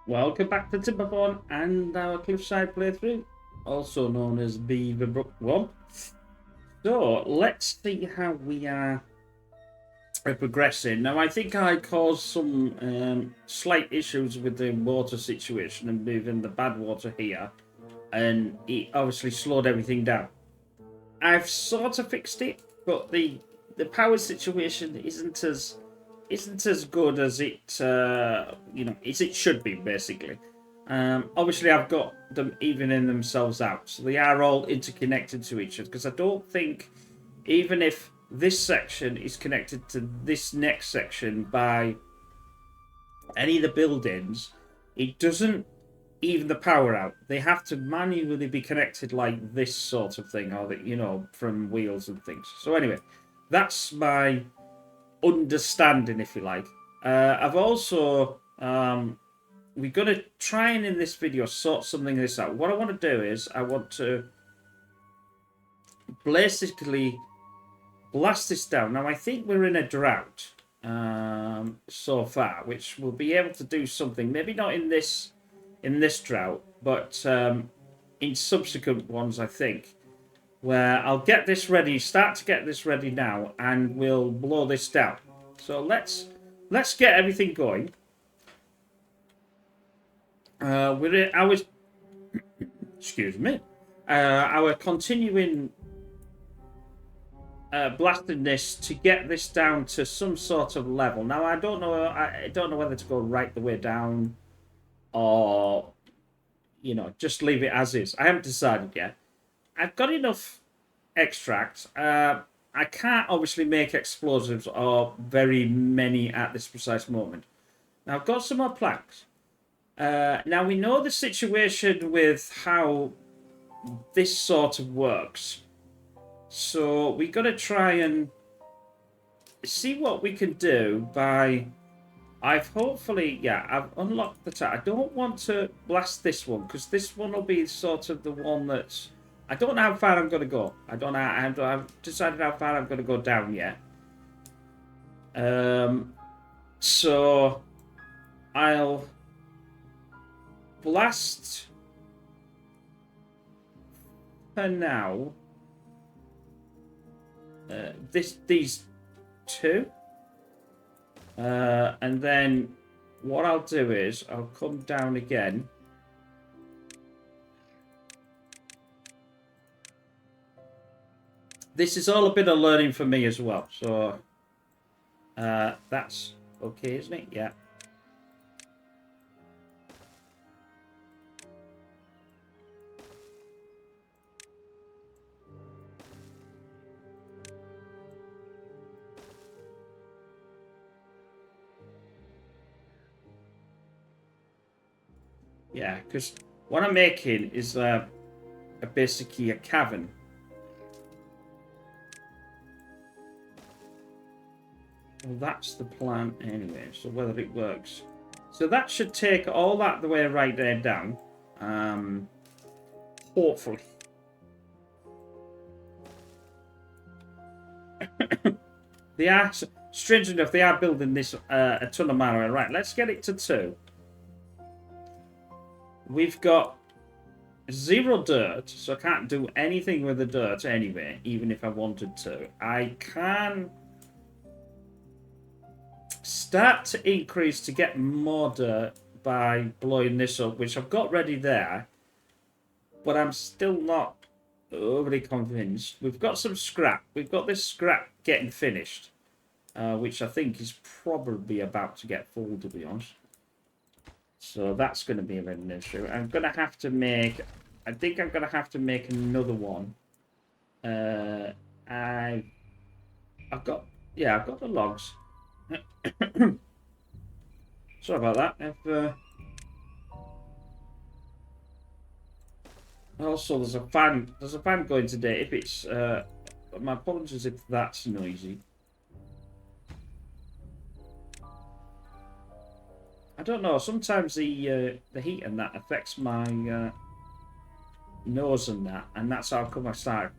Welcome back to Timberborn and our Cliffside playthrough, also known as BeaverBrook I. So, let's see how we are progressing. Now, I think I caused some slight issues with the water situation and moving the bad water here, and it obviously slowed everything down. I've sort of fixed it, but the power situation isn't as good as it as it should be, basically. Obviously, I've got them evening themselves out, so they are all interconnected to each other. Because I don't think, even if this section is connected to this next section by any of the buildings, it doesn't even the power out. They have to manually be connected like this sort of thing, or from wheels and things. So anyway, that's my understanding, if you like. I've also we're going to try and in this video sort something this out. What I want to do is I want to basically blast this down. Now I think we're in a drought so far, which we'll be able to do something. Maybe not in this drought, but in subsequent ones, I think. Where I'll get this ready, start to get this ready now, and we'll blow this down. So let's get everything going. Excuse me. Our continuing blasting this to get this down to some sort of level. Now I don't know. I don't know whether to go right the way down, or just leave it as is. I haven't decided yet. I've got enough extract. I can't obviously make explosives or very many at this precise moment. Now I've got some more planks. Now we know the situation with how this sort of works. So we got to try and see what we can do by... I've unlocked the tap. I don't want to blast this one, because this one will be sort of the one that's... I don't know how far I'm going to go. I haven't decided how far I'm going to go down yet. So I'll blast for now. These two. And then what I'll do is I'll come down again. This is all a bit of learning for me as well. So that's okay, isn't it? Yeah. Yeah, because what I'm making is basically a cavern. Well, that's the plan anyway, so whether it works. So that should take all that the way right there down. Hopefully. They are, strange enough, they are building this a ton of mana. Right, let's get it to 2. We've got 0 dirt, so I can't do anything with the dirt anyway, even if I wanted to. I can start to increase to get more dirt by blowing this up, which I've got ready there, but I'm still not overly convinced. We've got some scrap. We've got this scrap getting finished, which I think is probably about to get full, to be honest. So that's going to be an issue. I'm going to have to make... I think I'm going to have to make another one. I've got the logs. Sorry about that. Also, there's a fan. There's a fan going today. If it's... my apologies if that's noisy. I don't know. Sometimes the heat and that affects my nose and that's how come I start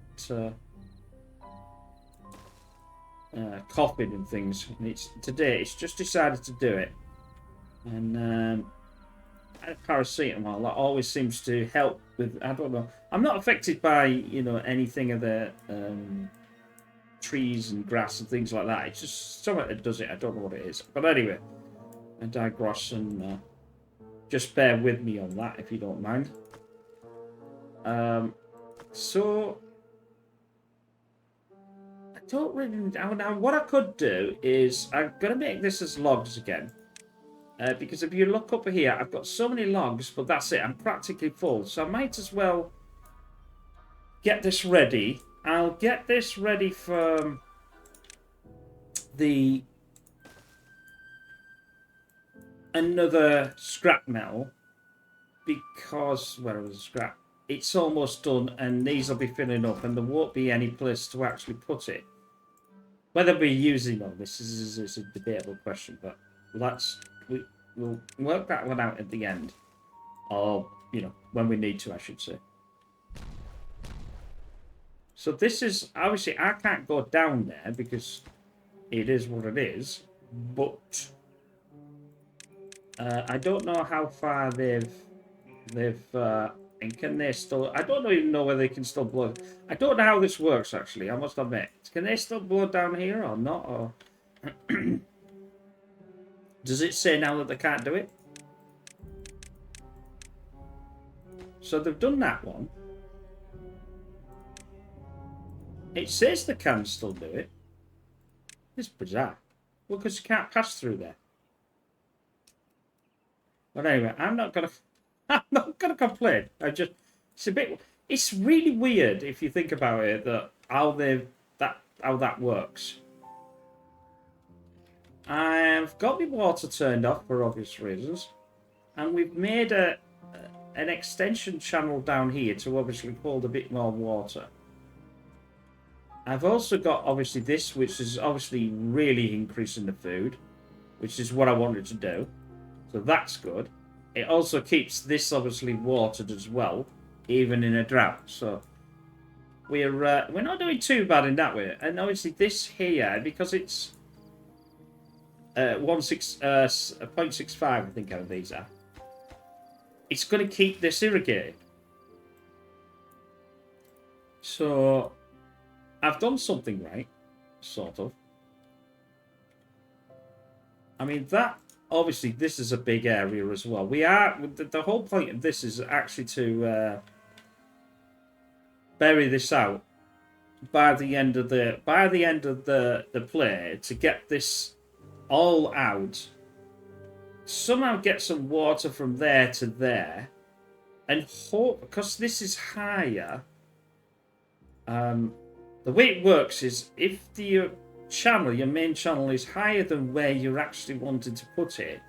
coughing and things. And today it's just decided to do it, and paracetamol. That always seems to help with. I don't know. I'm not affected by anything of the trees and grass and things like that. It's just something that does it. I don't know what it is. But anyway, I digress, and just bear with me on that if you don't mind. So I don't really. Now, what I could do is I'm gonna make this as logs again. Because if you look up here, I've got so many logs, but that's it. I'm practically full. So I might as well get this ready. I'll get this ready for another scrap metal. Because, where was the scrap? It's almost done, and these will be filling up, and there won't be any place to actually put it. Whether we're using all this is a debatable question, but we'll work that one out at the end. Or, when we need to, I should say. So this is, obviously, I can't go down there because it is what it is. But I don't know how far they've and can they still, I don't even know whether they can still blow. I don't know how this works, actually, I must admit. Can they still blow down here or not? Or does it say now that they can't do it? So they've done that one. It says they can still do it. It's bizarre. Well, because you can't pass through there. But anyway, I'm not gonna complain. It's really weird if you think about it how that works. I've got my water turned off for obvious reasons, and we've made an extension channel down here to obviously hold a bit more water. I've also got obviously this, which is obviously really increasing the food, which is what I wanted to do. So that's good. It also keeps this obviously watered as well, even in a drought. So we're not doing too bad in that way. And obviously this here, because it's 0.65, I think how these are. It's going to keep this irrigated. So I've done something right, sort of. I mean, that obviously this is a big area as well. The whole point of this is actually to bury this out by the end of the play, to get this all out, somehow get some water from there to there, and hope, because this is higher. The way it works is if your main channel is higher than where you're actually wanting to put it,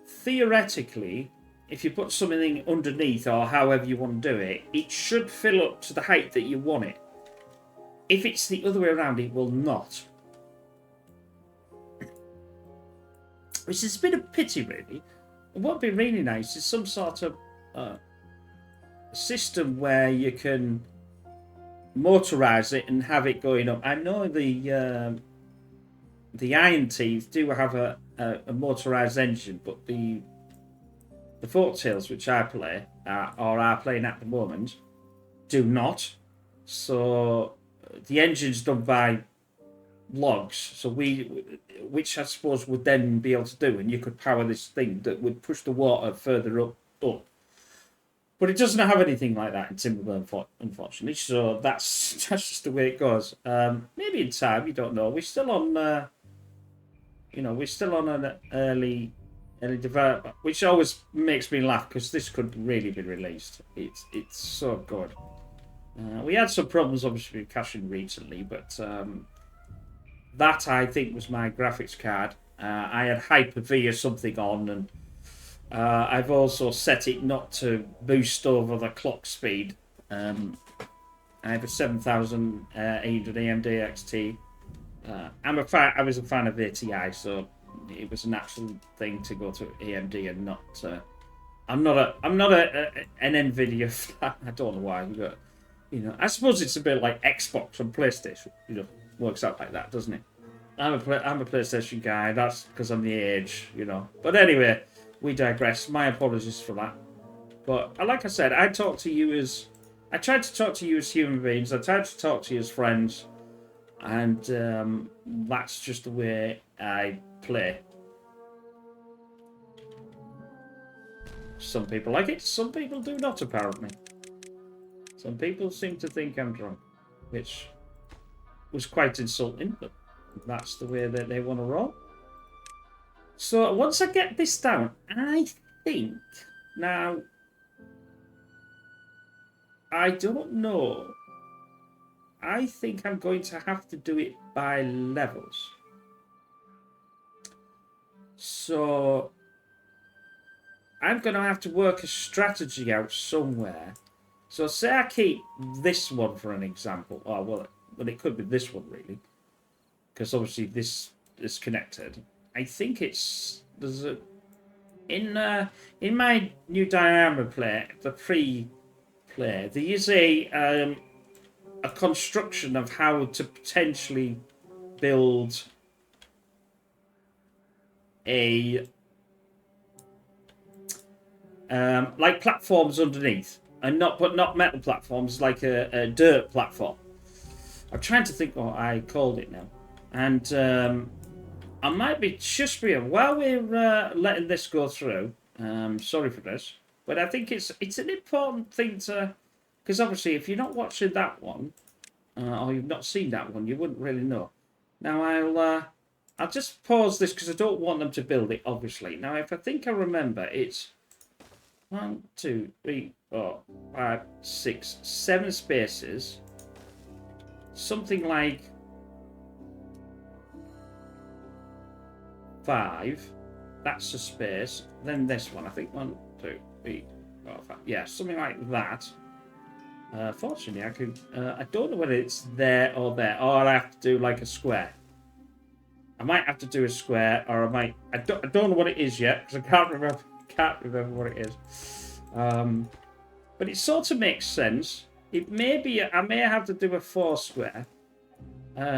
theoretically, if you put something underneath or however you want to do it, it should fill up to the height that you want it. If it's the other way around, it will not. Which is a bit of a pity, really. What would be really nice is some sort of system where you can motorize it and have it going up. I know the Iron Teeth do have a motorized engine, but the Forktails, which I play or are playing at the moment, do not. So the engine's done by logs, so which I suppose would then be able to do, and you could power this thing that would push the water further up. But it doesn't have anything like that in Timberburn, unfortunately. So that's just the way it goes. Maybe in time, you don't know. We're still on, an early development, which always makes me laugh because this could really be released. It's so good. We had some problems, obviously, with caching recently, but that I think was my graphics card. I had Hyper-V or something on, and I've also set it not to boost over the clock speed. I have a 7800 AMD XT. I was a fan of ATI, so it was a natural thing to go to AMD and not. I'm not an Nvidia fan. I don't know why, but I suppose it's a bit like Xbox and PlayStation. Works out like that, doesn't it? I'm a PlayStation guy. That's because I'm the age, But anyway. we digress. My apologies for that. But like I said, I tried to talk to you as human beings. I tried to talk to you as friends. And that's just the way I play. Some people like it, some people do not, apparently. Some people seem to think I'm drunk, which was quite insulting, but that's the way that they want to roll. So once I get this down, I think... Now, I don't know. I think I'm going to have to do it by levels. So I'm going to have to work a strategy out somewhere. So say I keep this one for an example. Oh, well, it could be this one, really. Because obviously this is connected. I think it's... There's a... In my new diorama play, the pre-play, there is a construction of how to potentially build a like platforms underneath, and not metal platforms, like a dirt platform. I'm trying to think what I called it now, and I might be just while we're letting this go through. Sorry for this, but I think it's an important thing to, because obviously if you're not watching that one or you've not seen that one, you wouldn't really know. Now I'll just pause this because I don't want them to build it, obviously. Now, if I think I remember, it's 1, 2, 3, 4, 5, 6, 7 spaces. Something like 5. That's a space. Then this one, I think 1, 2, 3, 4, 5. Yeah, something like that. Fortunately, I could. I don't know whether it's there, or I have to do like a square. I might have to do a square, or I might. I don't know what it is yet because I can't remember. What it is. But it sort of makes sense. It may be. I may have to do a 4 square.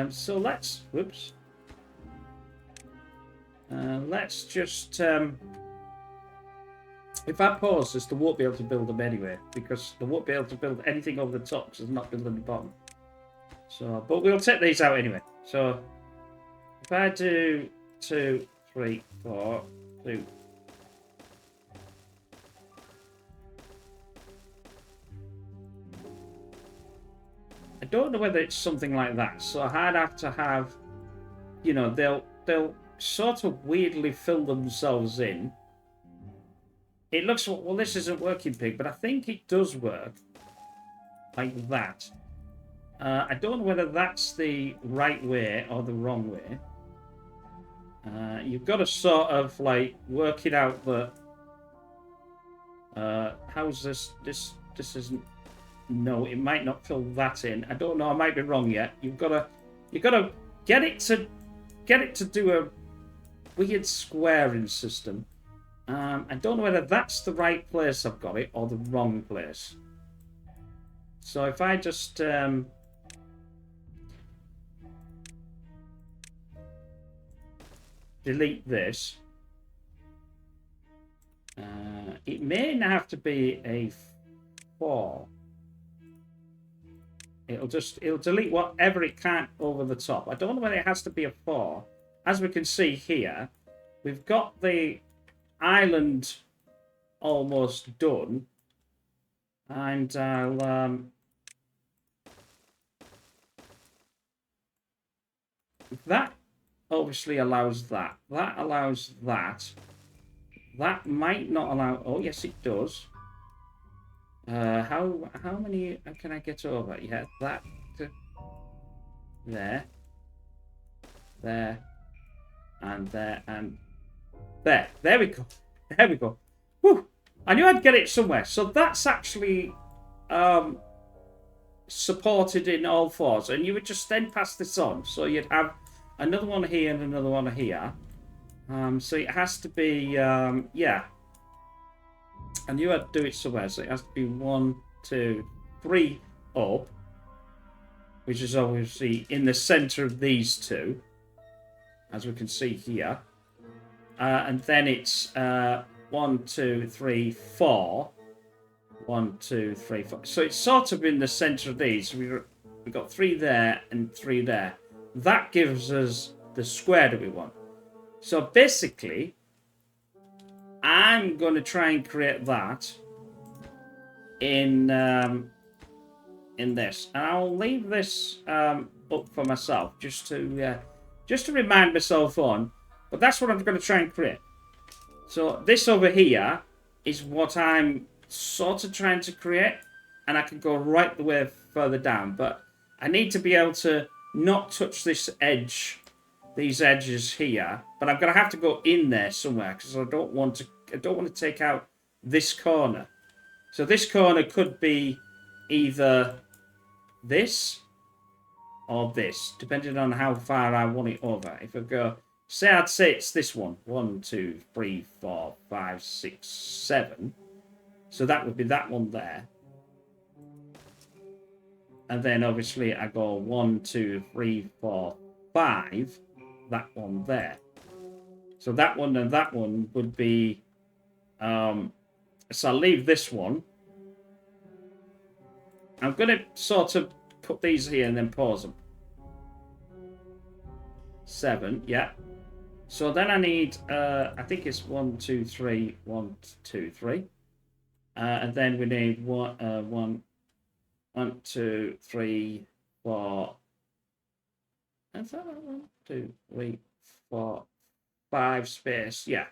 So let's. Whoops. Let's just. If I pause this, they won't be able to build them anyway, because they won't be able to build anything over the top because they're not building the bottom. So, but we'll take these out anyway. So, if I do 2, 3, 4, 2. I don't know whether it's something like that. So I'd have to have, you know, they'll sort of weirdly fill themselves in. It looks, well, this isn't working, Pig, but I think it does work like that. I don't know whether that's the right way or the wrong way. You've got to sort of like work it out that how's this isn't, no, it might not fill that in. I don't know, I might be wrong yet. You've got to get it to do a weird squaring system. I don't know whether that's the right place I've got it or the wrong place. So if I just delete this, it may have to be a 4. It'll delete whatever it can't over the top. I don't know whether it has to be a 4. As we can see here, we've got the island almost done, and I'll that obviously allows that. That allows that. That might not allow. Oh yes, it does. How many can I get over? Yeah, that there, and there, and there. There we go. There we go. Whew. I knew I'd get it somewhere. So that's actually supported in all 4s, and you would just then pass this on. So you'd have another one here and another one here. So it has to be yeah. I knew I'd do it somewhere, so it has to be 1, 2, 3 up, which is obviously in the center of these 2, as we can see here. And then it's 1, 2, 3, 4. 1, 2, 3, 4. So it's sort of in the center of these. We've got 3 there and 3 there. That gives us the square that we want. So basically, I'm going to try and create that in this, and I'll leave this up for myself just to remind myself on. But that's what I'm going to try and create. So this over here is what I'm sort of trying to create, and I can go right the way further down, but I need to be able to not touch this edge, these edges here, but I'm going to have to go in there somewhere because I don't want to take out this corner. So this corner could be either this or this, depending on how far I want it over. If I go, I'd say it's this one. 1, 2, 3, 4, 5, 6, 7. So that would be that one there. And then obviously I go 1, 2, 3, 4, 5. That one there. So that one and that one would be... so I'll leave this one. I'm going to sort of put these here and then pause them. 7, yeah. So then I need, I think it's 1, 2, 3, 1, 2, 3. And then we need 1, 2, 3, 4. Is that 1, 2, 3, 4, 5 space? Yeah.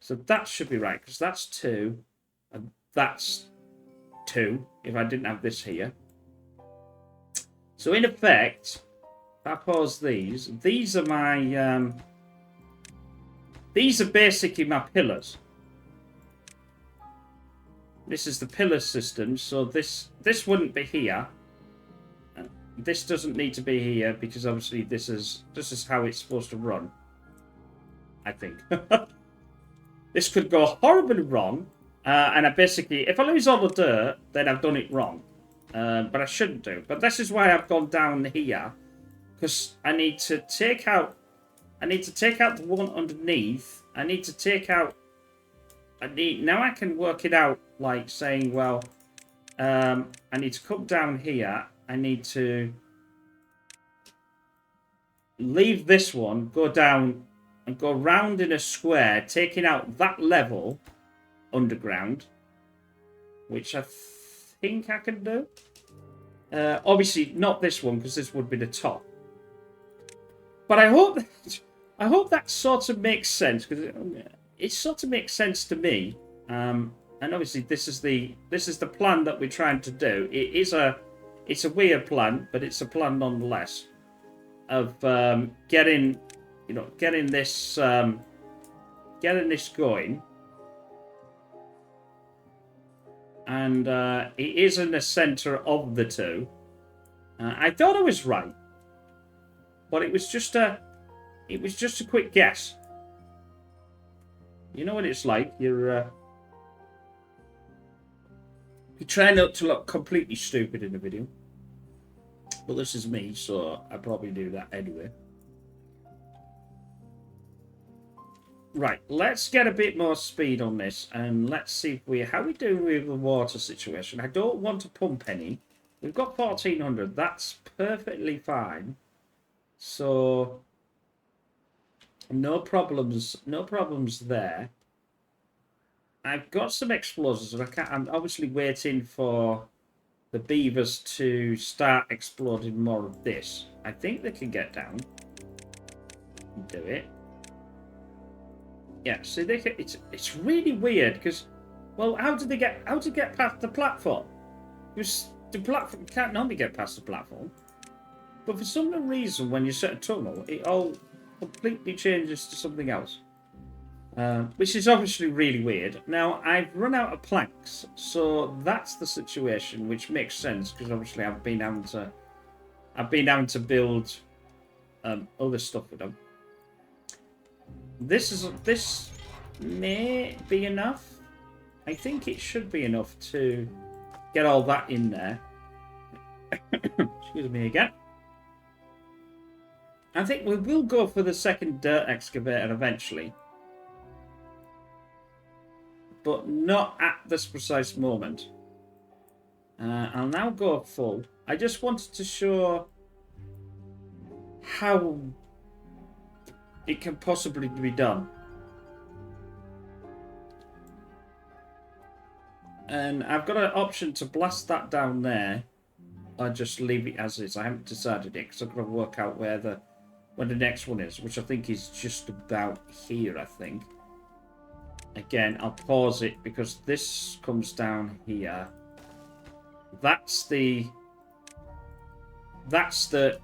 So that should be right, because that's 2, and that's 2, if I didn't have this here. So in effect, if I pause these are my, these are basically my pillars. This is the pillar system, so this wouldn't be here. This doesn't need to be here, because obviously this is how it's supposed to run, I think. This could go horribly wrong, and I basically, if I lose all the dirt, then I've done it wrong. But I shouldn't do. But this is why I've gone down here, because I need to take out the one underneath. I need to take out. Now I can work it out, like saying, well, I need to come down here. I need to leave this one, go down, and go round in a square, taking out that level underground, which I think I can do. Obviously not this one, because this would be the top. But I hope that sort of makes sense, because it sort of makes sense to me. And obviously this is the plan that we're trying to do. It's a weird plan, but it's a plan nonetheless of getting this going. And it is in the center of the two. I thought I was right, but it was just a quick guess. You know what it's like. You try not to look completely stupid in the video, but this is me, so I probably do that anyway. Right, let's get a bit more speed on this, and let's see how we do with the water situation. I don't want to pump any. We've got 1400. That's perfectly fine. So no problems there. I've got some explosives, and I'm obviously waiting for the beavers to start exploding more of this. I think they can get down and do it. Yeah, see, it's really weird because, well, how did they get past the platform? Because the platform can't normally get past the platform, but for some reason, when you set a tunnel, it all completely changes to something else, which is obviously really weird. Now I've run out of planks, so that's the situation, which makes sense because obviously I've been having to build other stuff with them. This may be enough. I think it should be enough to get all that in there. Excuse me again. I think we will go for the second dirt excavator eventually. but not at this precise moment. I'll now go full. I just wanted to show how it can possibly be done. And I've got an option to blast that down there, or just leave it as is. I haven't decided it because I've got to work out where the next one is, which I think is just about here, I think. Again, I'll pause it because this comes down here. That's the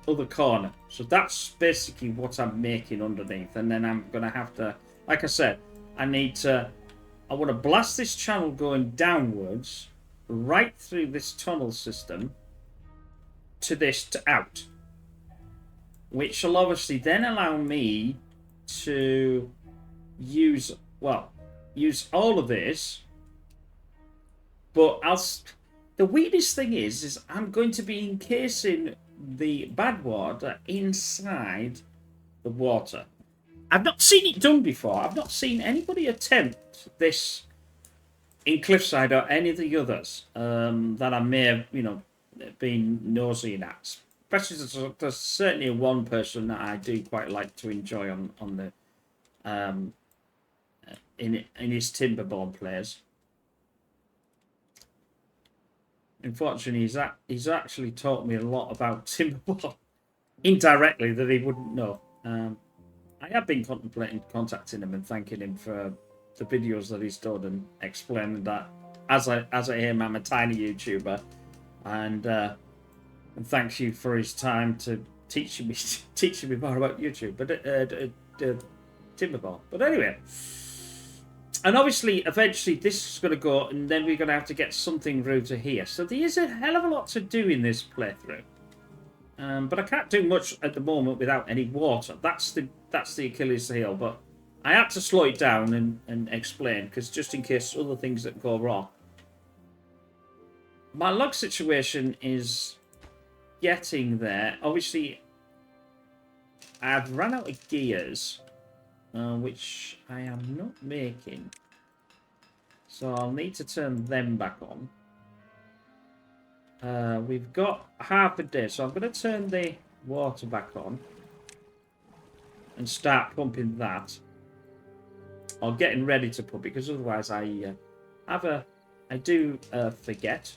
other corner. So that's basically what I'm making underneath. And then I'm going to have to, like I said, I want to blast this channel going downwards, right through this tunnel system, to this to out. Which will obviously then allow me to use all of this. But the weirdest thing is I'm going to be encasing the badwater inside the water. I've not seen it done before. I've not seen anybody attempt this in Cliffside or any of the others that I may have, been nosy at. Especially there's certainly one person that I do quite like to enjoy on the in his Timberborn plays. Unfortunately, he's actually taught me a lot about Timberborn indirectly that he wouldn't know. I have been contemplating contacting him and thanking him for the videos that he's done and explaining that as I am, I'm a tiny YouTuber, and thanks you for his time to teaching me more about YouTube, but Timberborn. But anyway. And obviously, eventually, this is going to go, and then we're going to have to get something through to here. So there is a hell of a lot to do in this playthrough. But I can't do much at the moment without any water. That's the Achilles heel. But I had to slow it down and explain, because just in case other things that go wrong. My log situation is getting there. Obviously, I've run out of gears. Which I am not making. So I'll need to turn them back on. We've got half a day, so I'm going to turn the water back on and start pumping that. Or getting ready to pump, because otherwise I do forget.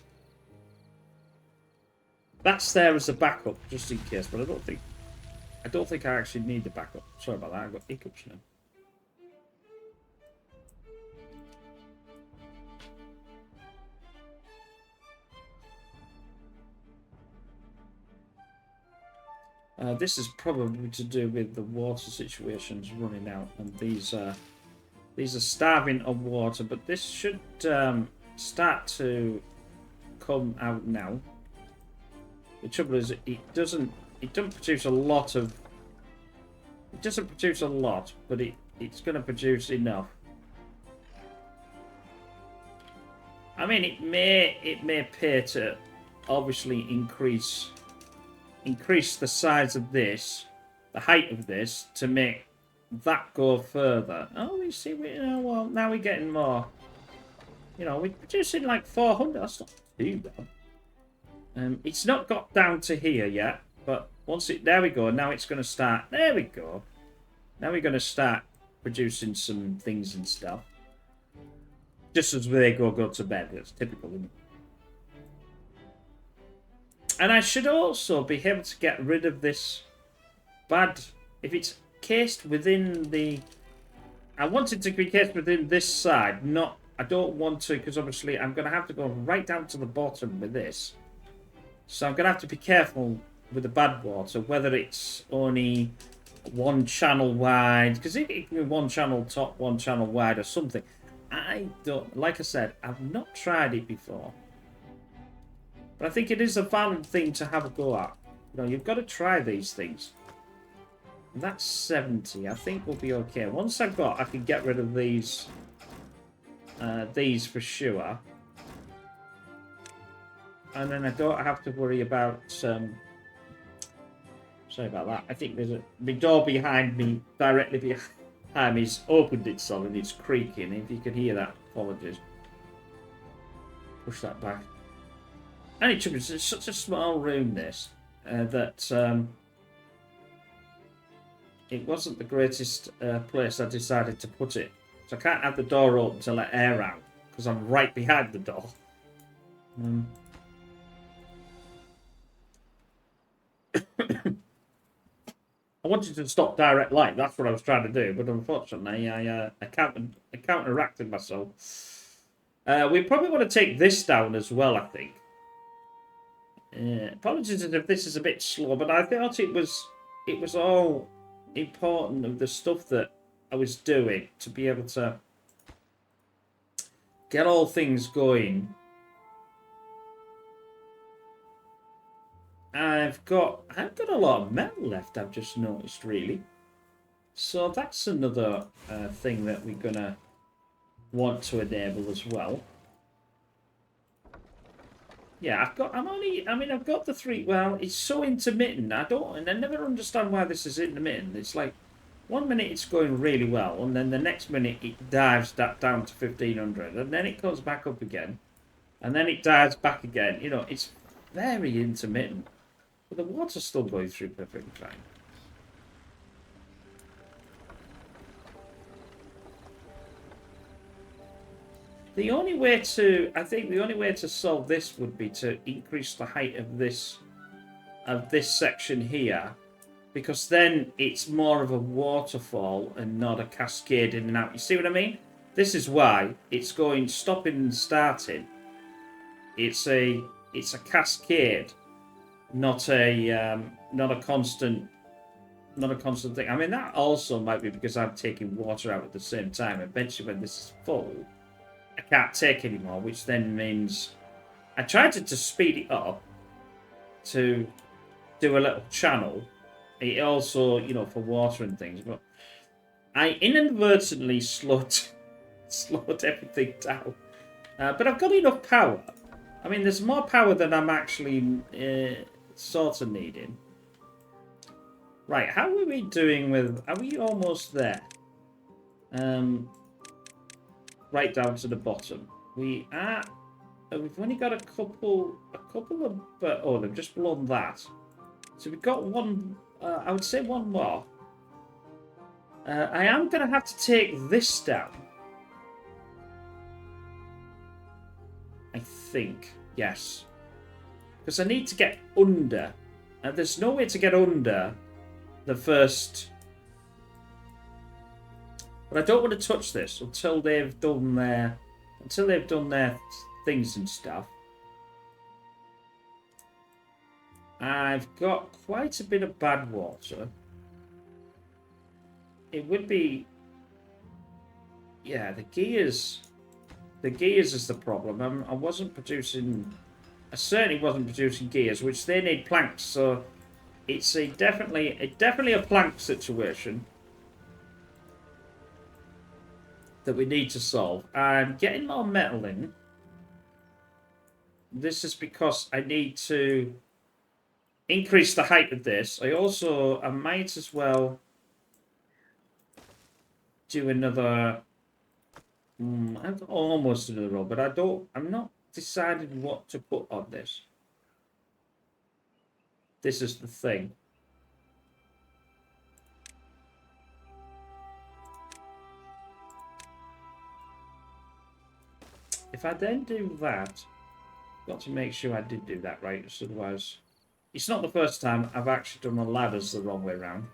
That's there as a backup, just in case, but I don't think I actually need the backup. Sorry about that, I've got hiccups now. This is probably to do with the water situations running out, and these are starving of water, but this should start to come out now. The trouble is, it doesn't produce a lot, but it's going to produce enough. I mean, it may pay to obviously increase the size of this, the height of this, to make that go further. Oh, we see, well, now we're getting more. We're producing like 400. That's not too bad. It's not got down to here yet, but there we go. Now it's going to start. There we go. Now we're going to start producing some things and stuff. Just as they go to bed. That's typical, isn't it? And I should also be able to get rid of this if it's cased within the... I want it to be cased within this side, I don't want to, because obviously I'm going to have to go right down to the bottom with this. So I'm going to have to be careful with the badwater, whether it's only one channel wide, because it can be one channel top, one channel wide or something. Like I said, I've not tried it before. But I think it is a valid thing to have a go at. You've got to try these things. And that's 70. I think we'll be okay. Once I can get rid of these for sure. And then I don't have to worry about... sorry about that. I think there's a big door behind me, directly behind. time it's opened itself and it's creaking. If you can hear that, apologies. Push that back. And it's such a small room, this, that it wasn't the greatest place I decided to put it. So I can't have the door open to let air out, because I'm right behind the door. I wanted to stop direct light. That's what I was trying to do, but unfortunately, I counteracted myself. We probably want to take this down as well, I think. Apologies if this is a bit slow, but I thought it was all important of the stuff that I was doing to be able to get all things going. I've got a lot of metal left, I've just noticed, really. So that's another thing that we're gonna want to enable as well. Yeah, I've got the three. Well, it's so intermittent. I never understand why this is intermittent. It's like 1 minute it's going really well, and then the next minute it dives that down to 1500, and then it goes back up again, and then it dives back again. You know, it's very intermittent. But the water's still going through perfectly fine. I think the only way to solve this would be to increase the height of this section here, because then it's more of a waterfall and not a cascade in and out. You see what I mean? This is why it's going stopping and starting. It's a cascade, not a constant thing. I mean, that also might be because I'm taking water out at the same time. Eventually, when this is full, I can't take any more, which then means I tried to speed it up to do a little channel. It also, you know, for water and things, but I inadvertently slowed everything down. But I've got enough power. I mean, there's more power than I'm actually sort of needing. Right, how are we doing with... Are we almost there? Right down to the bottom. We are... We've only got a couple of... oh, they've just blown that. So we've got one... I would say one more. I am going to have to take this down. I think. Yes. Because I need to get under. There's no way to get under the first... But I don't want to touch this until they've done their things and stuff. I've got quite a bit of bad water. It would be... Yeah, the gears is the problem. I wasn't producing... I certainly wasn't producing gears, which they need planks, so it's definitely a plank situation that we need to solve. I'm getting more metal in. This is because I need to increase the height of this. I might as well do another... I've almost another row, but I'm not decided what to put on this. This is the thing. If I then do that, got to make sure I did do that right, otherwise it's not the first time I've actually done the ladders the wrong way around.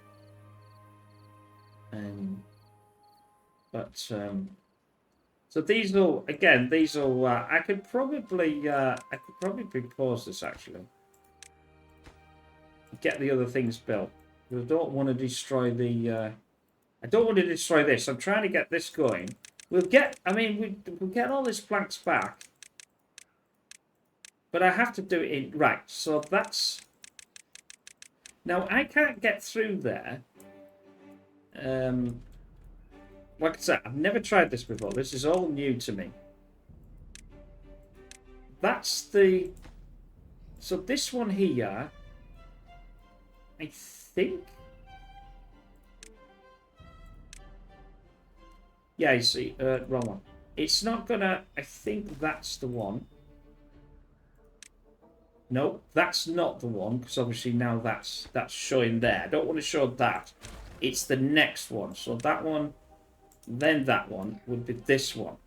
So these will I could probably pause this actually. Get the other things built. I don't want to destroy the I don't want to destroy this. I'm trying to get this going. We'll get all these planks back. But I have to do it in right, so that's now I can't get through there. Like I said, I've never tried this before. This is all new to me. That's the... So this one here, I think... Yeah, you see, wrong one. It's not gonna. I think that's the one. No, that's not the one, because obviously now that's showing there. I don't want to show that. It's the next one. So that one, then that one would be this one.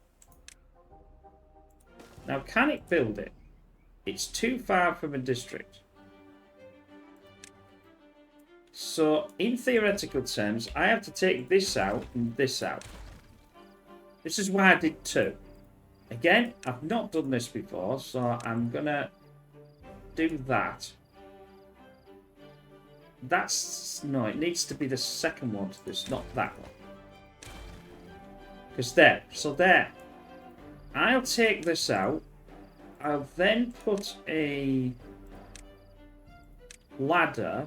Now, can it build it? It's too far from a district. So, in theoretical terms, I have to take this out and this out. This is why I did two. Again, I've not done this before, so I'm gonna do that. That's... no, it needs to be the second one to this, not that one. Because there. So there. I'll take this out. I'll then put a ladder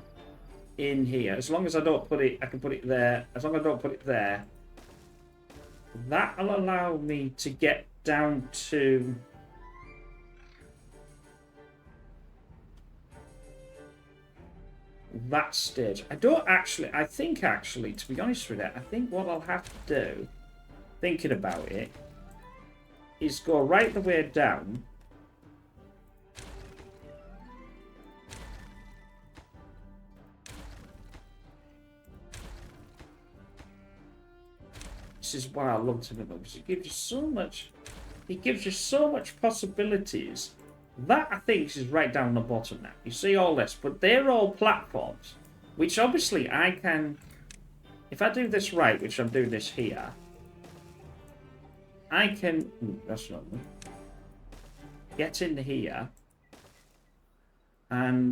in here. As long as I don't put it... I can put it there. As long as I don't put it there. That'll allow me to get down to... that stage. I think actually, to be honest with it, I think what I'll have to do, thinking about it, is go right the way down. This is why I love Timber, because it gives you so much. It gives you so much possibilities. That, I think, is right down the bottom now. You see all this, but they're all platforms, which obviously I can... if I do this right, which I'm doing this here, I can... ooh, that's not me. Get in here and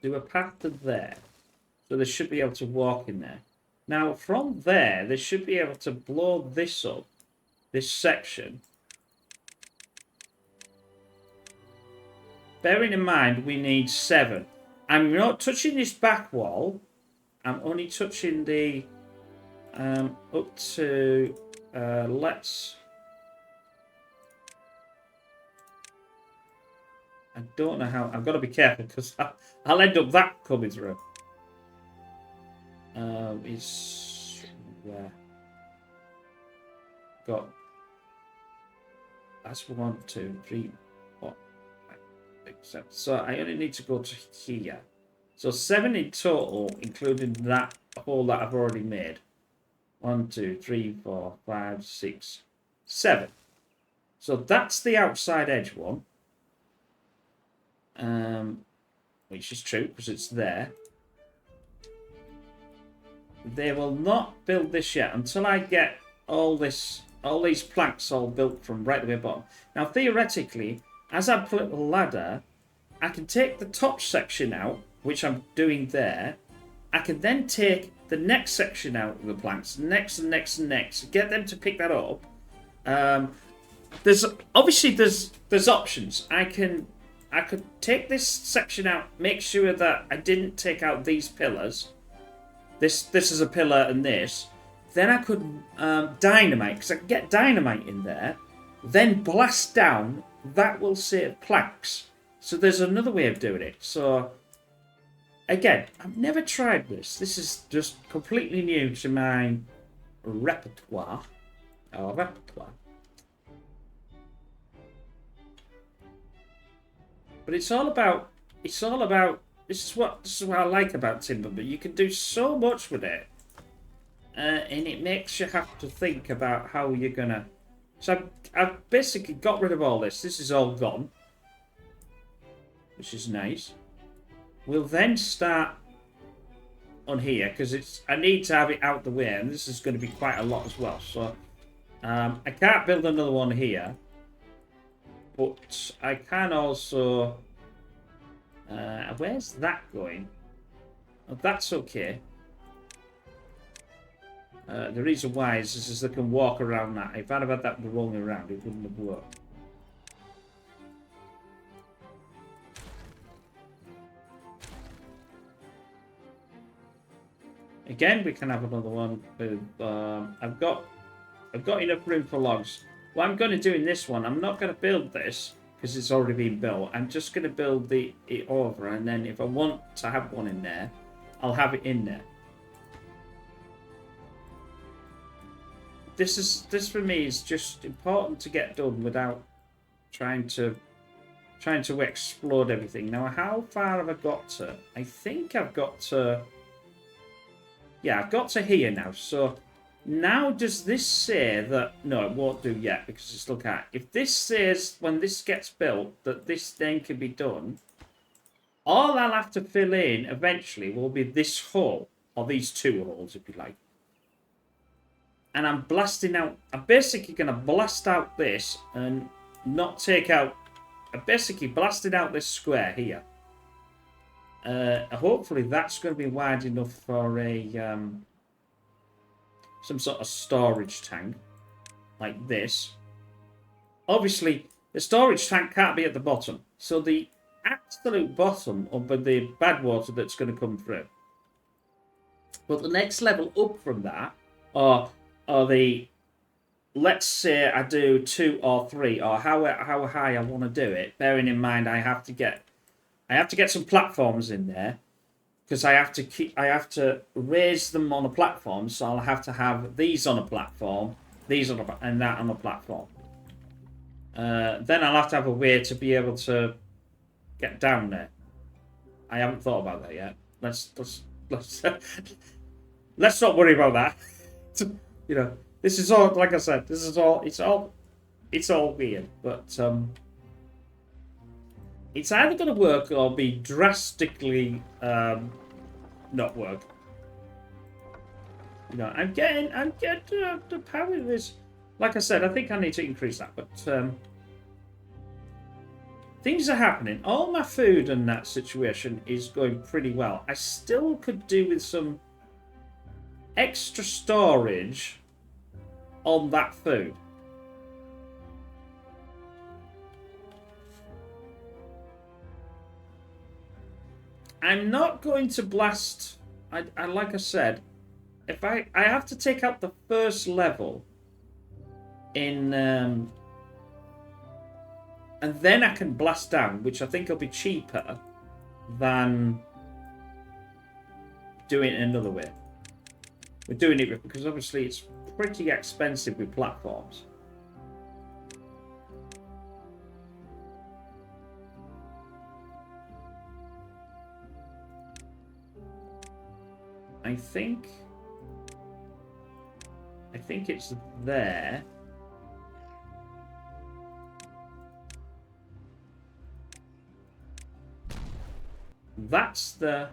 do a path to there. So they should be able to walk in there. Now, from there, they should be able to blow this up, this section. Bearing in mind, we need 7. I'm not touching this back wall. I'm only touching the... up to... let's... I don't know how... I've got to be careful, because I'll end up that coming through. Is... where? Got... that's 1, 2, 3... so I only need to go to here. So 7 in total, including that hole that I've already made. 1, 2, 3, 4, 5, 6, 7. So that's the outside edge one. Which is true, because it's there. They will not build this yet until I get all these planks all built from right the way bottom. Now, theoretically, as I put the ladder, I can take the top section out, which I'm doing there. I can then take the next section out of the planks, next and next and next, get them to pick that up. There's options. I could take this section out, make sure that I didn't take out these pillars. This is a pillar and this. Then I could dynamite, because I can get dynamite in there. Then blast down. That will save planks. So there's another way of doing it. So, again, I've never tried this. This is just completely new to my repertoire. But it's all about. This is what I like about timber. But you can do so much with it, and it makes you have to think about how you're gonna. So I've basically got rid of all this. This is all gone, which is nice. We'll then start on here, because I need to have it out the way, and this is going to be quite a lot as well. So I can't build another one here, but I can also... where's that going? Oh, that's okay. The reason why is they can walk around that. If I'd have had that rolling around, it wouldn't have worked. Again, we can have another one with... I've got enough room for logs. What I'm going to do in this one, I'm not going to build this, because it's already been built. I'm just going to build it over, and then if I want to have one in there, I'll have it in there. this for me is just important to get done without trying to explode everything. Now, how far have I got to? I think I've got to... Yeah, I've got to here now. So now does this say that... No, it won't do yet because it still can't. If this says when this gets built that this then can be done, all I'll have to fill in eventually will be this hole, or these two holes if you like. And I'm blasting out... I'm basically going to blast out this and not take out... I basically blasted out this square here. Hopefully that's going to be wide enough for a some sort of storage tank like this. Obviously, the storage tank can't be at the bottom, so the absolute bottom will be the bad water that's going to come through. But the next level up from that, or the... Let's say I do 2 or 3, or how high I want to do it. Bearing in mind, I have to get some platforms in there because I have to raise them on a platform. So I'll have to have these on a platform, and that on a platform. Then I'll have to have a way to be able to get down there. I haven't thought about that yet. Let's let's not worry about that. You know. This is all, like I said, it's all weird, but it's either going to work or be drastically not work. You know, I'm getting the power of this. Like I said, I think I need to increase that, but things are happening. All my food and that situation is going pretty well. I still could do with some extra storage on that food. I'm not going to blast... I like I said, if I have to take out the first level in... and then I can blast down, which I think will be cheaper than doing it another way. We're doing it because obviously it's pretty expensive with platforms. I think it's there. That's the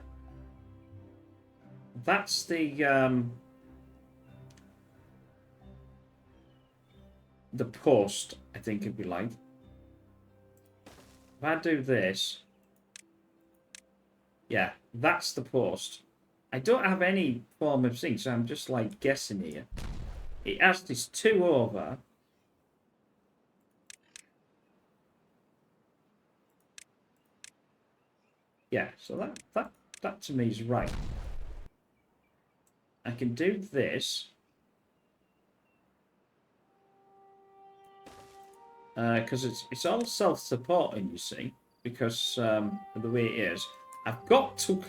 post, I think it'd be like. If I do this, yeah, that's the post. I don't have any form of thing, so I'm just like guessing here. It has this 2 over. Yeah, so that to me is right. I can do this. Because it's all self-supporting, you see, because of the way it is. I've got to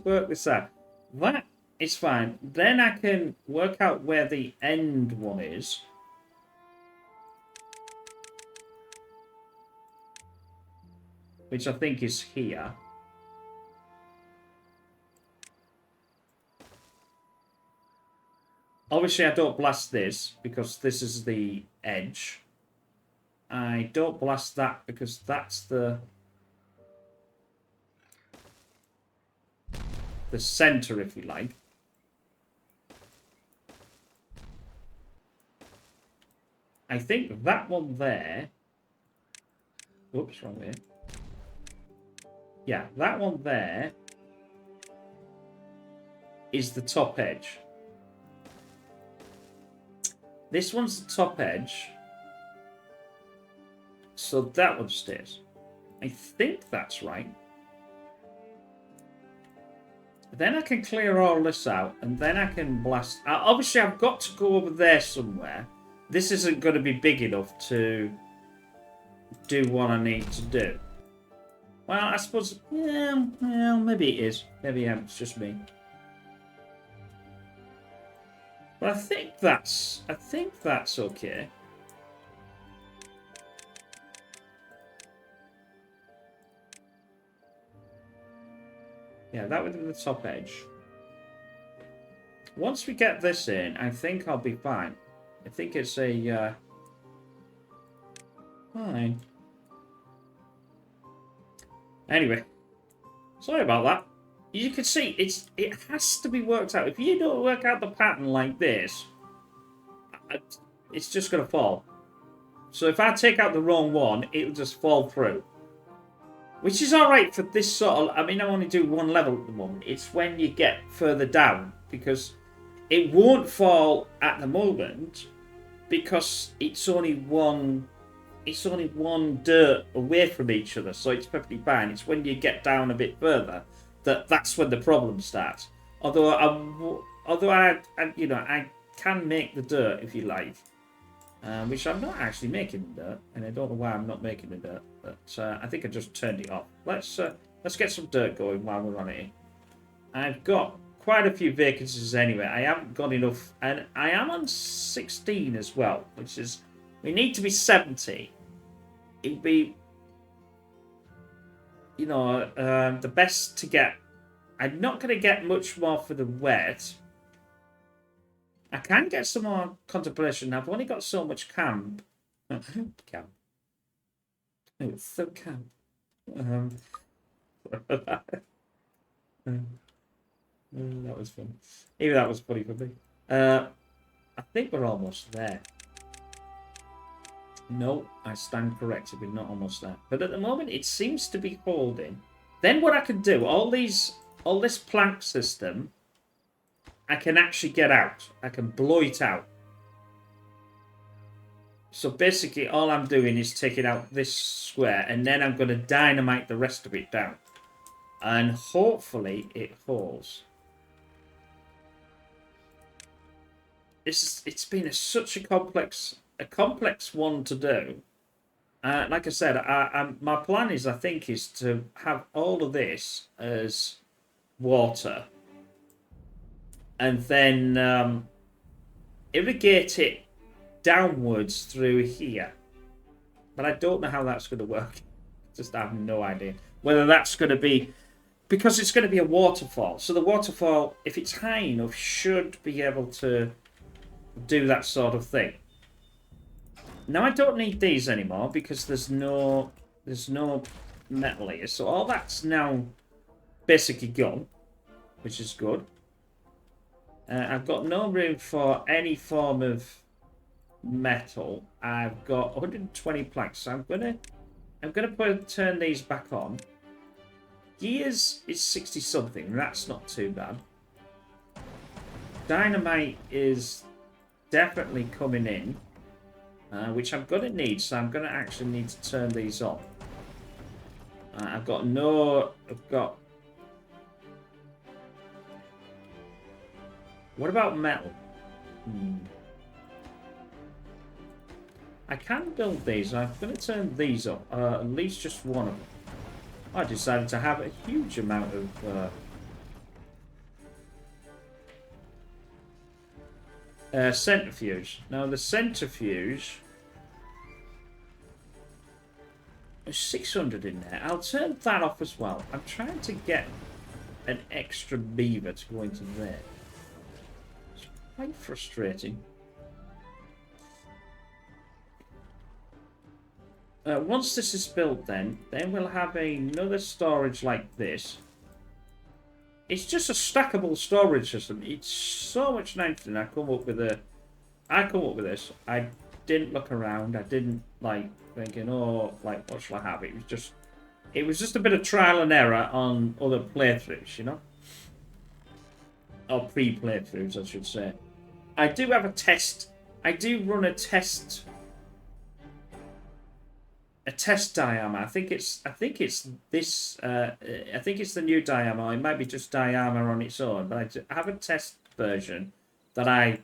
work this out. That is fine. Then I can work out where the end one is. Which I think is here. Obviously, I don't blast this because this is the edge. I don't blast that because that's the center, if you like. I think that one there... Oops, wrong way. Yeah, that one there is the top edge. This one's the top edge. So that one stays. I think that's right. Then I can clear all this out, and then I can blast... obviously, I've got to go over there somewhere. This isn't going to be big enough to do what I need to do. Well, I suppose... Yeah, well, maybe it is. Maybe it's just me. But I think that's okay. Yeah, that would be the top edge. Once we get this in, I think I'll be fine. I think it's a fine. Anyway, sorry about that. You can see it has to be worked out. If you don't work out the pattern like this, it's just going to fall. So if I take out the wrong one, it'll just fall through. Which is alright for this sort of... I mean, I only do one level at the moment. It's when you get further down. Because it won't fall at the moment. Because it's only one dirt away from each other. So it's perfectly fine. It's when you get down a bit further that's when the problem starts. Although I can make the dirt if you like. Which I'm not actually making the dirt, and I don't know why I'm not making the dirt, but I think I just turned it off. Let's get some dirt going while we're on it. I've got quite a few vacancies anyway. I haven't got enough, and I am on 16 as well, which is we need to be 70. It'd be, the best to get. I'm not going to get much more for the wet. I can get some more contemplation. I've only got so much camp. Camp. Oh, it's so camp. That was fun. Even that was funny for me. I think we're almost there. No, I stand corrected. We're not almost there. But at the moment, it seems to be holding. Then what I can do, all this plank system, I can actually get out. I can blow it out. So basically all I'm doing is taking out this square and then I'm going to dynamite the rest of it down. And hopefully it holds. It's been such a complex one to do. Like I said, my plan is, I think, is to have all of this as water. And then irrigate it downwards through here. But I don't know how that's going to work. Just I have no idea. Whether that's going to be... Because it's going to be a waterfall. So the waterfall, if it's high enough, should be able to do that sort of thing. Now I don't need these anymore because there's no metal here. So all that's now basically gone. Which is good. I've got no room for any form of metal. I've got 120 planks, so I'm gonna turn these back on. Gears is 60 something. That's not too bad. Dynamite is definitely coming in, which I'm gonna need. So I'm gonna actually need to turn these on. I've got. What about metal? I can build these. I'm going to turn these up. At least just one of them. I decided to have a huge amount of centrifuge. Now the centrifuge is 600 in there. I'll turn that off as well. I'm trying to get an extra beaver to go into there. Quite frustrating. Once this is built, then we'll have another storage like this. It's just a stackable storage system. It's so much nicer. I come up with this. I didn't look around. I didn't like thinking, oh, like what shall I have? It was just a bit of trial and error on other playthroughs, you know, or pre-playthroughs, I should say. I do have a test. I do run a test diarmor. I think it's this. I think it's the new diarmor. It might be just diarmor on its own. But I have a test version that I,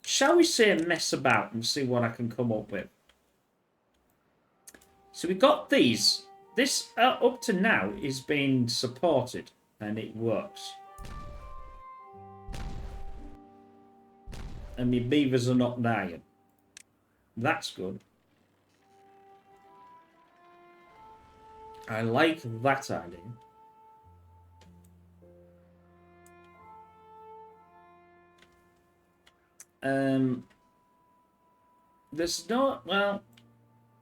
shall we say, mess about and see what I can come up with. So we got these. This up to now is being supported and it works. and my beavers are not dying. That's good. I like that idea. There's no, well,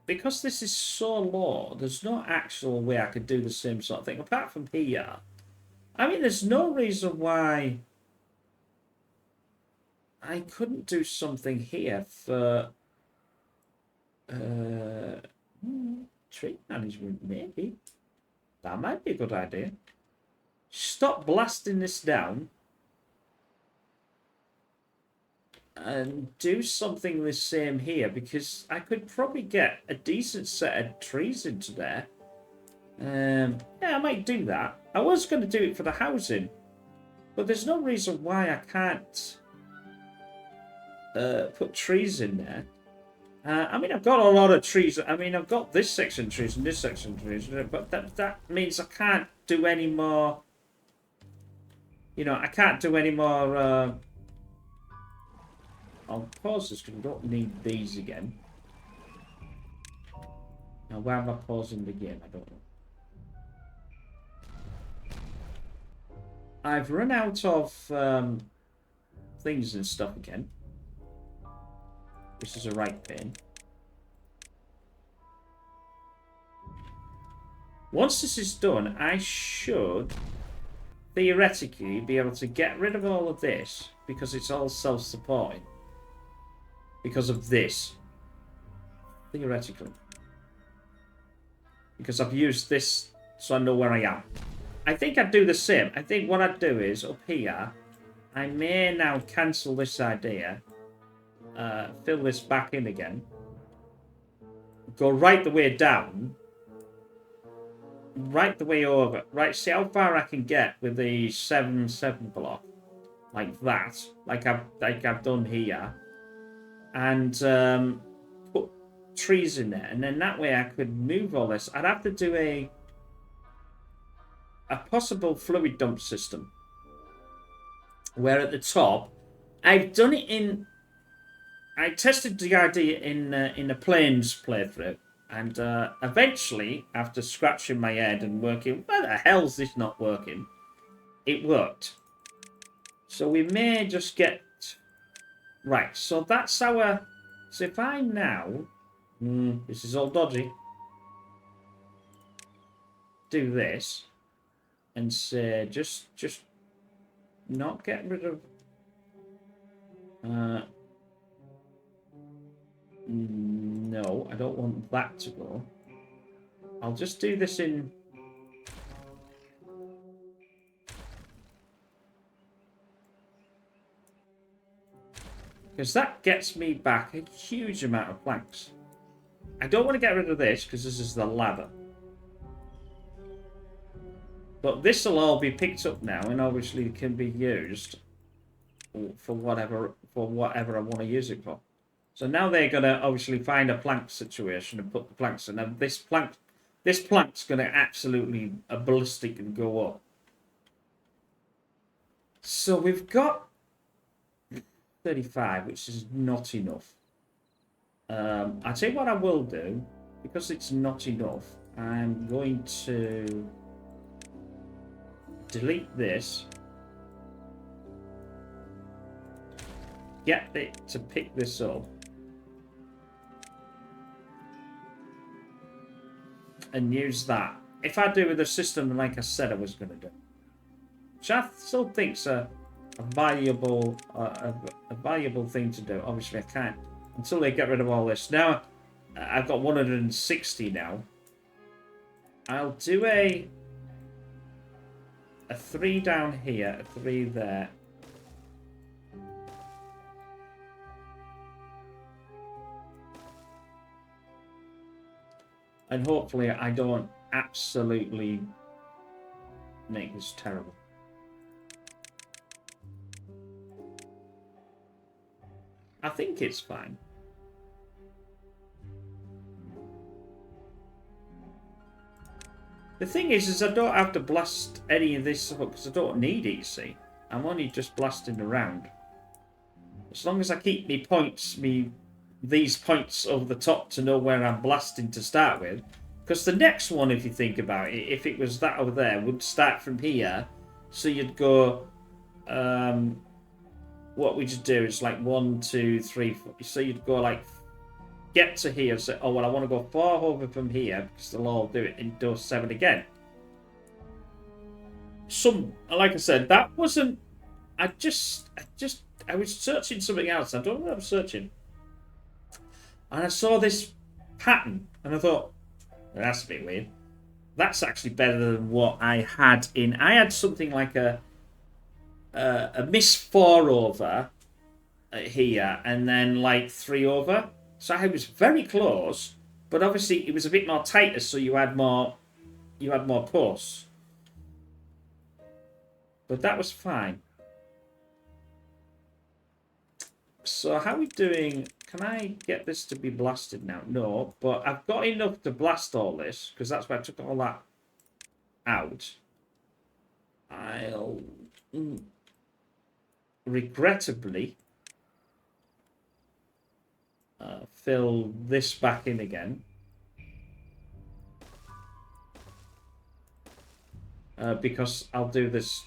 because this is so low, there's no actual way I could do the same sort of thing. Apart from here, I mean, there's no reason why I couldn't do something here for tree management, maybe. That might be a good idea. Stop blasting this down and do something the same here, because I could probably get a decent set of trees into there. Yeah, I might do that. I was going to do it for the housing, but there's no reason why I can't put trees in there. I mean, I've got a lot of trees. I mean, I've got this section of trees and this section of trees, but that means I can't do any more. You know, I can't do any more. I'll pause this because we don't need these again. Now, why am I pausing the game? I don't know. I've run out of things and stuff again. This is a right pain. Once this is done, I should theoretically be able to get rid of all of this because it's all self-supporting. Because of this. Theoretically. Because I've used this so I know where I am. I think I'd do the same. I think what I'd do is, up here, I may now cancel this idea. Fill this back in again. Go right the way down. Right the way over. Right, see how far I can get with the 7-7 block. Like that. Like I've done here. And put trees in there. And then that way I could move all this. I'd have to do a possible fluid dump system. Where at the top, I've done it in... I tested the idea in a Plains playthrough, and eventually, after scratching my head and working, why the hell's this not working? It worked. So we may just get... Right, so that's our... So if I now... this is all dodgy. Do this, and say, just not get rid of... No, I don't want that to go. I'll just do this in... Because that gets me back a huge amount of planks. I don't want to get rid of this because this is the ladder. But this will all be picked up now and obviously can be used for whatever I want to use it for. So now they're going to obviously find a plank situation and put the planks in. And this plank's going to absolutely ballistic and go up. So we've got 35, which is not enough. I'll tell you what I will do. Because it's not enough, I'm going to delete this. Get it to pick this up. And use that. If I do with the system like I said I was going to do. Which I still think's a valuable thing to do. Obviously I can't. Until they get rid of all this. Now, I've got 160 now. I'll do a 3 down here, a 3 there. And hopefully I don't absolutely make this terrible. I think it's fine. The thing is I don't have to blast any of this up because I don't need it, you see. I'm only just blasting around. As long as I keep me points, these points over the top to know where I'm blasting to start with. Because the next one, if you think about it, if it was that over there, would start from here. So you'd go, what we just do is like 1, 2, 3, 4. So you'd go like, get to here and say, oh, well, I want to go 4 over from here because they'll all do it in door 7 again. Like I said, that wasn't, I was searching something else. I don't know what I was searching. And I saw this pattern and I thought, well, that's a bit weird. That's actually better than what I had in. I had something like a miss 4 over here and then like 3 over. So I was very close, but obviously it was a bit more tighter, so you had more posts. But that was fine. So how are we doing? Can I get this to be blasted now? No, but I've got enough to blast all this, because that's why I took all that out. I'll regrettably fill this back in again. Because I'll do this.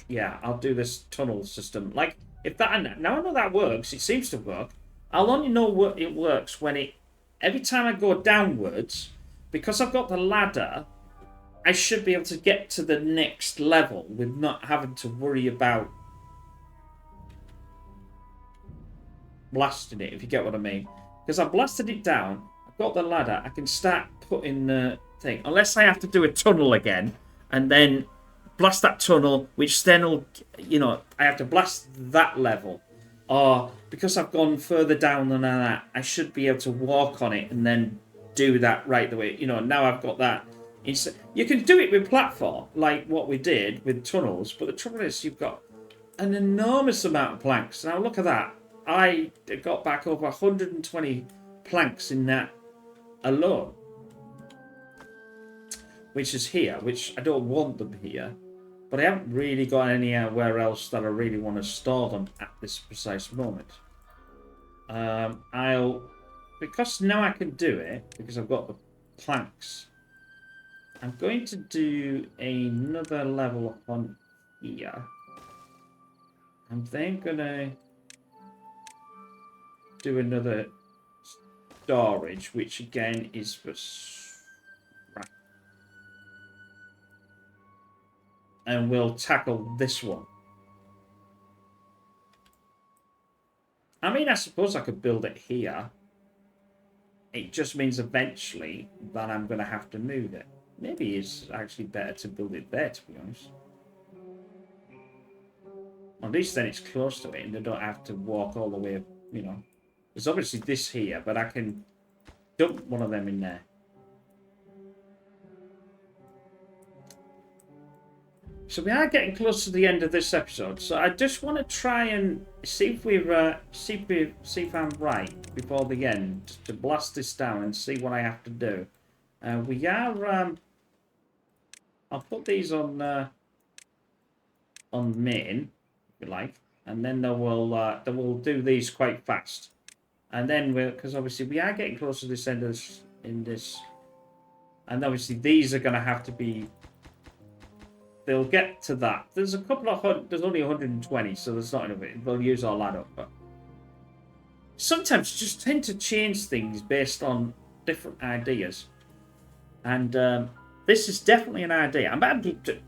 Yeah, I'll do this tunnel system. Like, if that, now I know that works, it seems to work. I'll only know it works when every time I go downwards, because I've got the ladder, I should be able to get to the next level with not having to worry about blasting it, if you get what I mean. Because I blasted it down, I've got the ladder, I can start putting the thing. Unless I have to do a tunnel again, and then blast that tunnel, which then will, I have to blast that level. Or, because I've gone further down than that, I should be able to walk on it and then do that right the way. Now I've got that. You can do it with platform, like what we did with tunnels, but the trouble is you've got an enormous amount of planks. Now look at that. I got back over 120 planks in that alone. Which is here, which I don't want them here. But I haven't really got anywhere else that I really want to store them at this precise moment. Because now I can do it, because I've got the planks, I'm going to do another level up on here. I'm then going to do another storage, which again is for scrap. And we'll tackle this one. I mean, I suppose I could build it here. It just means eventually that I'm going to have to move it. Maybe it's actually better to build it there, to be honest. At least then it's close to it and they don't have to walk all the way, There's obviously this here, but I can dump one of them in there. So we are getting close to the end of this episode. So I just want to try and see if I'm right before the end to blast this down and see what I have to do. We are. I'll put these on main, if you like, and then they will do these quite fast. And then because obviously we are getting close to this end of this, and obviously these are going to have to be. They'll get to that. There's a couple of there's only 120, so there's not enough. We'll use all that up, but sometimes you just tend to change things based on different ideas. And this is definitely an idea.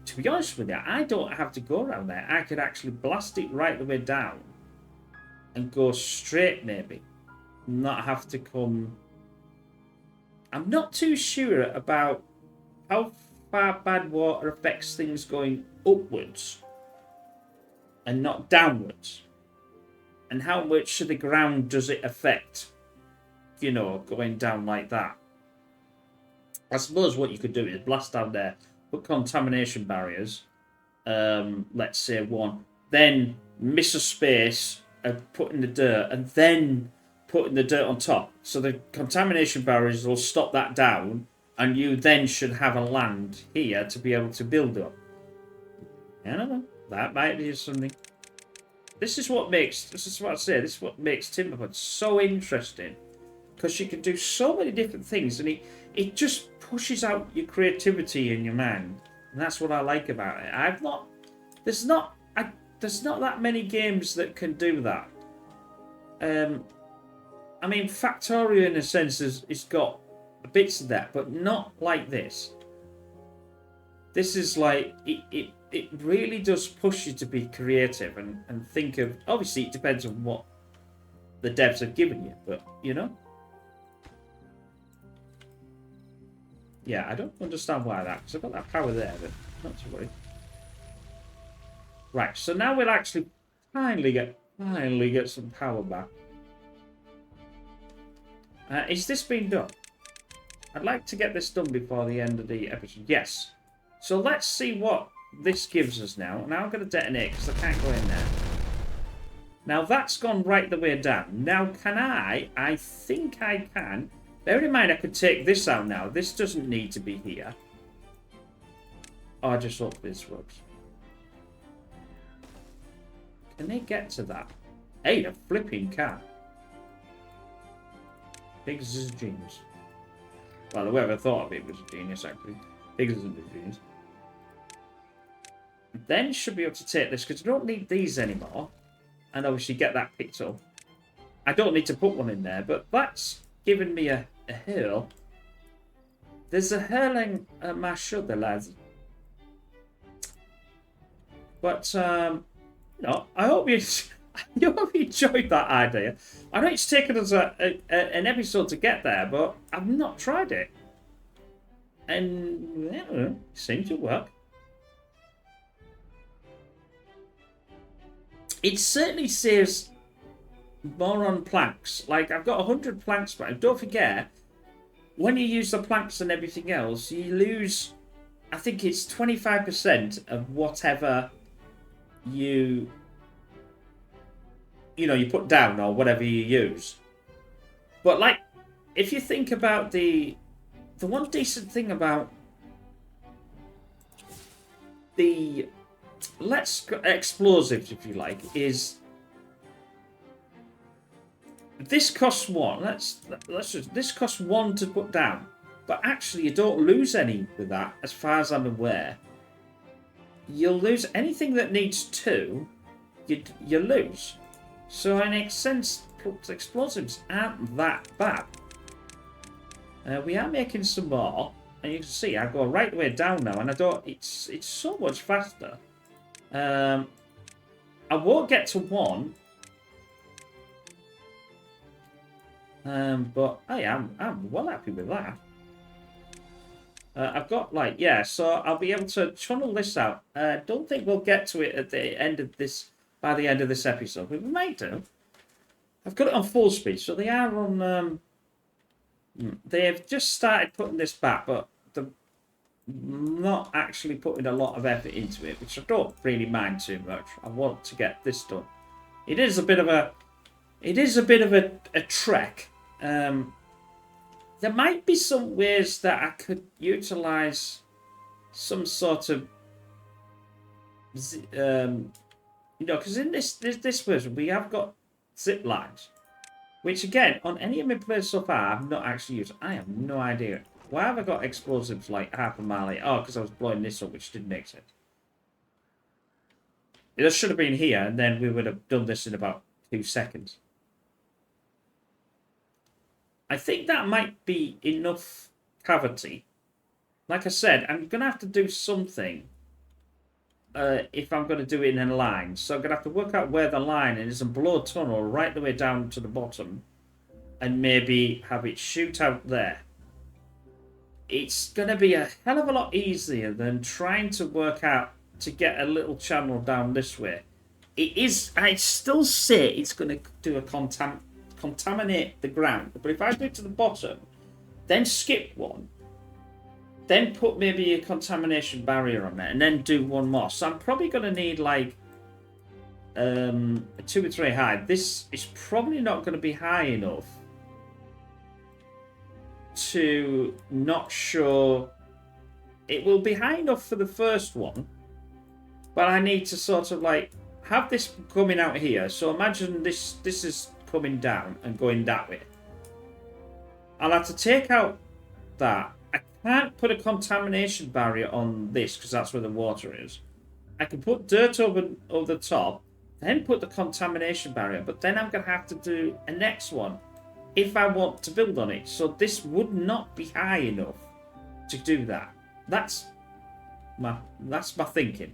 To be honest with you, I don't have to go around there. I could actually blast it right the way down and go straight, maybe. Not have to come. I'm not too sure about how far bad water affects things going upwards and not downwards. And how much of the ground does it affect, going down like that? I suppose what you could do is blast down there, put contamination barriers, let's say 1, then miss a space and put in the dirt, and then put in the dirt on top. So the contamination barriers will stop that down, and you then should have a land here to be able to build up. I don't know. That might be something. this is what I say, this is what makes Timberwood so interesting. Because you can do so many different things, and it just pushes out your creativity in your mind. And that's what I like about it. There's not that many games that can do that. I mean, Factorio in a sense it's got bits of that, but not like this. This is like it really does push you to be creative and think of. Obviously, it depends on what the devs have given you, but you know. Yeah, I don't understand why that, because I've got that power there, but not to worry. Right, so now we'll actually finally get some power back. Is this being done? I'd like to get this done before the end of the episode. Yes. So let's see what this gives us now. Now I'm going to detonate because I can't go in there. Now that's gone right the way down. Now can I think I can. Bear in mind I could take this out now. This doesn't need to be here. Oh, I just hope this works. Can they get to that? Hey, a flipping cat. Biggs is a genius. Well, whoever thought of it was a genius, actually. Biggs isn't a genius. Then should be able to take this, because I don't need these anymore. And obviously get that picked up. I don't need to put one in there, but that's given me a hurl. There's a hurling at my shoulder, lads. But, no, I hope you enjoyed that idea. I know it's taken us an episode to get there, but I've not tried it. And, I don't know, it seemed to work. It certainly saves more on planks. Like, I've got 100 planks, but don't forget, when you use the planks and everything else, you lose, I think it's 25% of whatever you put down or whatever you use. But, like, if you think about the one decent thing about the explosives, if you like, is this costs one. This costs one to put down, but actually you don't lose any with that, as far as I'm aware. You'll lose anything that needs two. You lose. So in a sense, explosives aren't that bad. We are making some more, and you can see I go right the way down now, and I don't. It's so much faster. I won't get to one. But I'm well happy with that. I've got so I'll be able to channel this out. Don't think we'll get to it at the end of this, by the end of this episode. We might do. I've got it on full speed, so they are on. They've just started putting this back, but they're not actually putting a lot of effort into it, which I don't really mind too much. I want to get this done. It is a bit of a trek. There might be some ways that I could utilize some sort of, because in this version we have got zip lines, which again on any of my plays so far I've not actually used. I have no idea why have I got explosives like half a mile away. Oh, because I was blowing this up, which didn't make sense. It should have been here, and then we would have done this in about 2 seconds. I think that might be enough cavity. Like I said, I'm going to have to do something if I'm going to do it in a line. So I'm going to have to work out where the line is and blow a tunnel right the way down to the bottom and maybe have it shoot out there. It's going to be a hell of a lot easier than trying to work out to get a little channel down this way. It is. I still say it's going to do a contaminate the ground, but if I do it to the bottom, then skip one, then put maybe a contamination barrier on it, and then do one more. So I'm probably going to need like a 2 or 3 high. This is probably not going to be high enough to not show. It will be high enough for the first one, but I need to sort of like have this coming out here. So imagine this is coming down and going that way. I'll have to take out that. I can't put a contamination barrier on this because that's where the water is. I can put dirt over the top, then put the contamination barrier, but then I'm going to have to do a next one if I want to build on it. So this would not be high enough to do that. That's my thinking.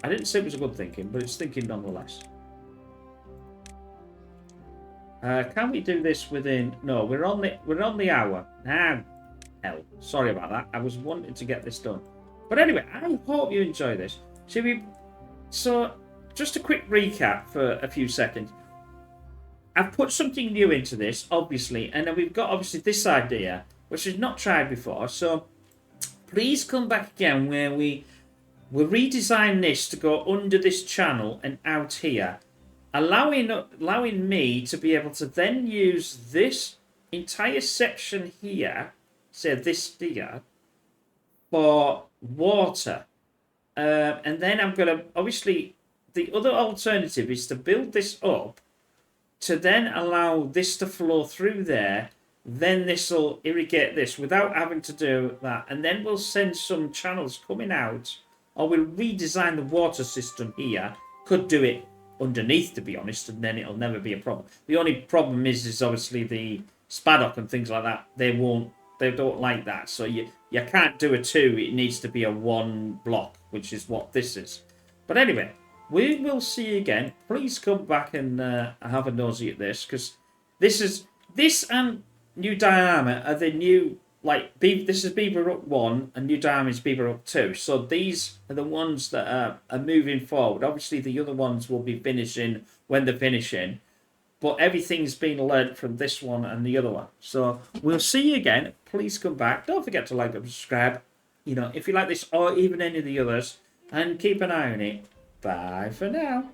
I didn't say it was a good thinking, but it's thinking nonetheless. Can we do this within? No, we're on the hour now. Hell, sorry about that. I was wanting to get this done, but anyway, I hope you enjoy this. So just a quick recap for a few seconds. I've put something new into this, obviously, and then we've got obviously this idea, which is not tried before. So please come back again where we'll redesign this to go under this channel and out here, allowing me to be able to then use this entire section here, say this here, for water. And then I'm going to, obviously, the other alternative is to build this up to then allow this to flow through there. Then this will irrigate this without having to do that. And then we'll send some channels coming out, or we'll redesign the water system here. Could do it underneath, to be honest, and then it'll never be a problem. The only problem is obviously the Spaddock and things like that. They don't like that. So you can't do a 2. It needs to be a 1 block, which is what this is. But anyway, we will see you again. Please come back and have a nosy at this, because this and New Diorama are the new, like, this is BeaverBrook I and New Diorama is BeaverBrook II. So these are the ones that are moving forward. Obviously, the other ones will be finishing when they're finishing, but everything's been learnt from this one and the other one. So we'll see you again. Please come back. Don't forget to like and subscribe, if you like this or even any of the others, and keep an eye on it. Bye for now.